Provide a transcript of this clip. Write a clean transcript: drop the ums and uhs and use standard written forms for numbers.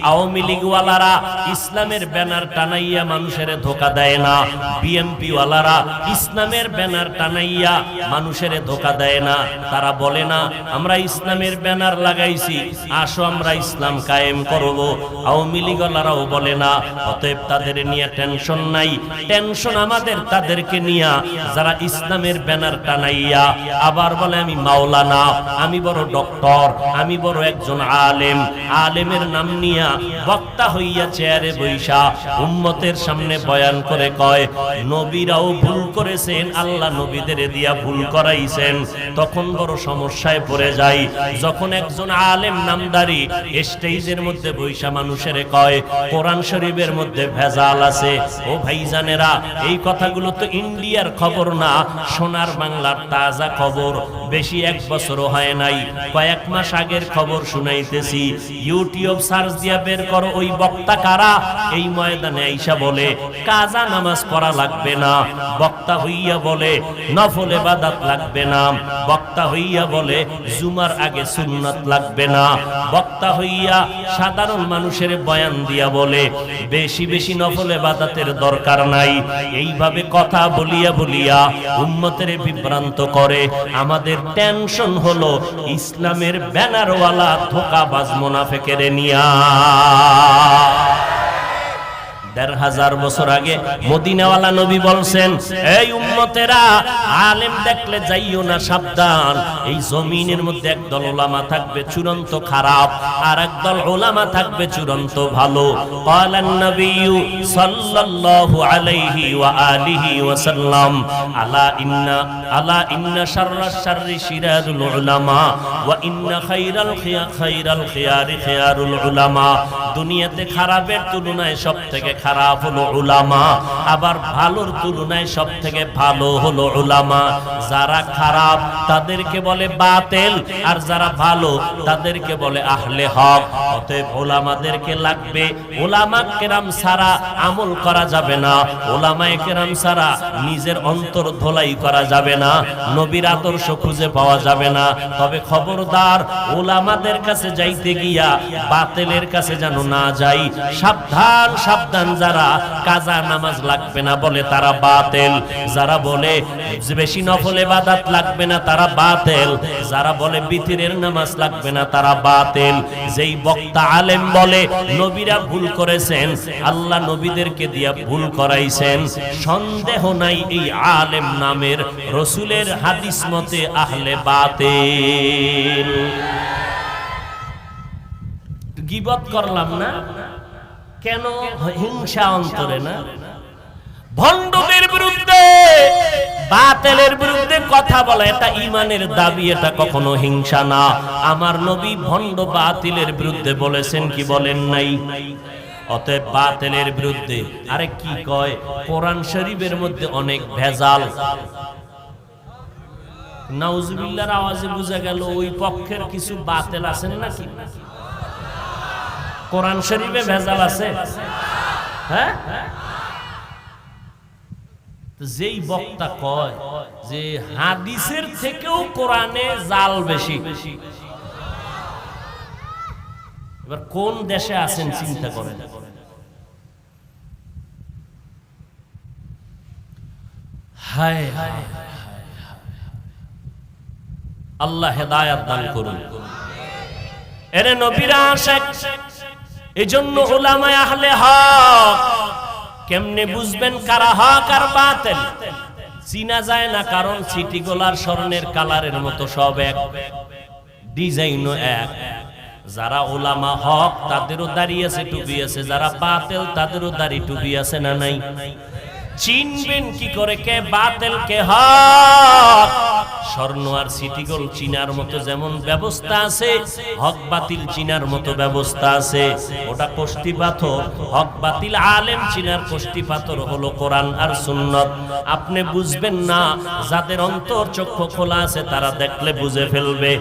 আওয়ামী লীগওয়ালারা ইসলামের ব্যানার টানাইয়া মানুষের ধোঁকা দেয় না, বিএনপি ওয়ালারা ইসলামের ব্যানার টানাইয়া মানুষের ধোঁকা দেয় না। তারা বলে না আমরা ইসলামের ব্যানার লাগাইছি, আসো আমরা ইসলাম কায়েম করব। আওয়ামী লীগওয়ালারাও বলে না। অতএব তাদের নিয়ে টেনশন নাই, টেনশন আমাদের তাদেরকে নিয়ে যারা ইসলামের ব্যানার টানাইয়া আবার বলে আমি মাওলানা, আমি বড় ডক্টর, আমি বড় একজন আলেম, আলেমের নাম নিয়া বক্তা হইয়া চেয়ারে বৈশা উম্মতের সামনে বয়ান করে কয় নবীরাও ভুল করেছেন, আল্লাহ নবীদের দিয়া ভুল করাইছেন। তখন বড় সমস্যায় পড়ে যায় যখন একজন আলেম নামদারি স্টেজের মধ্যে বৈশা মানুষের কয় কোরআন শরীফের মধ্যে ভেজাল আছে। ও ভাইজানেরা, এই কথাগুলো তো ইন্ডিয়ার খবর না, সোনার বাংলার তাজা খবর। বেশি এক বছরও হয় নাই, কয়েক মাস আগের খবর শুনাইতেছি। ইউটিউব সার্চ দিয়া বের করো ওই বক্তা কারা। এই ময়দানে আইসা বলে কাজা নামাজ পড়া লাগবে না, বক্তা হইয়া বলে নফল ইবাদত লাগবে না, বক্তা হইয়া বলে জুমার আগে সুন্নাত লাগবে না, বক্তা হইয়া সাধারণ মানুষের বয়ান দিয়া বলে বেশি বেশি নফল ইবাদতের দরকার নাই। এইভাবে কথা বলিয়া বলিয়া উম্মতের বিভ্রান্ত করে। আমাদের টেনশন হলো ইসলামের ব্যানারওয়ালা ধোঁকাবাজ মুনাফিকের নিয়া। ১৫০০ বছর আগে মদিনাওয়ালা নবী বলছেন এই উম্মতেরা আলেম দেখলে যাইও না, সাবধান। এই জমিনের মধ্যে একদল উলামা থাকবে চূড়ান্ত খারাপ, আর একদল উলামা থাকবে চূড়ান্ত ভালো। ক্বালান নবিয়্যু সাল্লাল্লাহু আলাইহি ওয়া আলিহি ওয়া সাল্লাম আলা ইন্না শাররাশ শাররি শিরারুল উলামা ওয়া ইন্না খায়রাল খিয়ারি খিয়ারুল উলামা। দুনিয়াতে খারাপের তুলনায় সবথেকে খারাপ হলো উলামা, আবার ভালোর তুলনায় সবথেকে ভালো হলো উলামা। যারা খারাপ তাদেরকে বলে বাতিল, আর যারা ভালো তাদেরকে বলে আহলে হক। অতএব উলামাদেরকে লাগবে। উলামা কেরাম ছাড়া আমল করা যাবে না, উলামায়ে কেরাম ছাড়া নিজের অন্তর ধোলাই করা যাবে না, নবীর আদর্শ খুঁজে পাওয়া যাবে না। তবে খবরদার উলামাদের কাছে যাইতে গিয়া বাতিলের কাছে যেন না যাই। সাবধান সাবধান, যারা কাজা নামাজ লাগবে না বলে তারা বাতিল, যারা বলে বেশি নফল ইবাদত লাগবে না তারা বাতিল, যারা বলে বিতরের নামাজ লাগবে না তারা বাতিল। যেই বক্তা আলেম বলে নবীরা ভুল করেছেন, আল্লাহ নবীদেরকে দিয়া ভুল করাইছেন, সন্দেহ নাই এই আলেম নামের রাসূলের হাদিস মতে আহলে বাতিল। গীবত করলাম না কেন? হিংসা অন্তরে না? ভণ্ডদের বিরুদ্ধে বাতিলের বিরুদ্ধে কথা বলা এটা ঈমানের দাবি, এটা কখনো হিংসা না। আমার নবী ভণ্ড বাতিলের বিরুদ্ধে বলেছেন কি বলেন নাই? অতএব বাতিলের বিরুদ্ধে। আরে কি কয় কোরআন শরীফের মধ্যে অনেক ভেজাল। নাউজুবিল্লাহর আওয়াজে বোঝা গেল ওই পক্ষের কিছু বাতিল আছেন নাকি? কোরআন শরীফে ভেজাল আছে? হ্যাঁ, যেই বক্তা কয় যে হাদিসের থেকেও কোরআনে জাল বেশি, এবার কোন দেশে আছেন চিন্তা করেন। হায় হায়, আল্লাহ হেদায়েত দান করুন। এরে নবীরা আশিক, এজন্য উলামায়ে আহলে হক কেমনে বুঝবেন কারা হক আর বাতিল? চিনা যায় না, কারণ সিটিগোলার স্বর্ণের কালারের মতো সব এক, ডিজাইনও এক। যারা উলামা হক তাদেরও দাড়ি আছে, টুপি আছে, যারা বাতিল তাদেরও দাড়ি টুপি আছে না নাই? চিনবেন কি করে কে বাতিল কে হক? স্বর্ণ আর সিটিগোল চিনার মতো যেমন ব্যবস্থা আছে, হক বাতিল চিনার মতো ব্যবস্থা আছে। ওটা কষ্টি পাথর, হক বাতিল আলেম চিনার কষ্টি পাথর হলো কোরআন আর সুন্নাত। আপনি বুঝবেন না, যাদের অন্তর চক্ষু খোলা আছে তারা দেখলে বুঝে ফেলবে।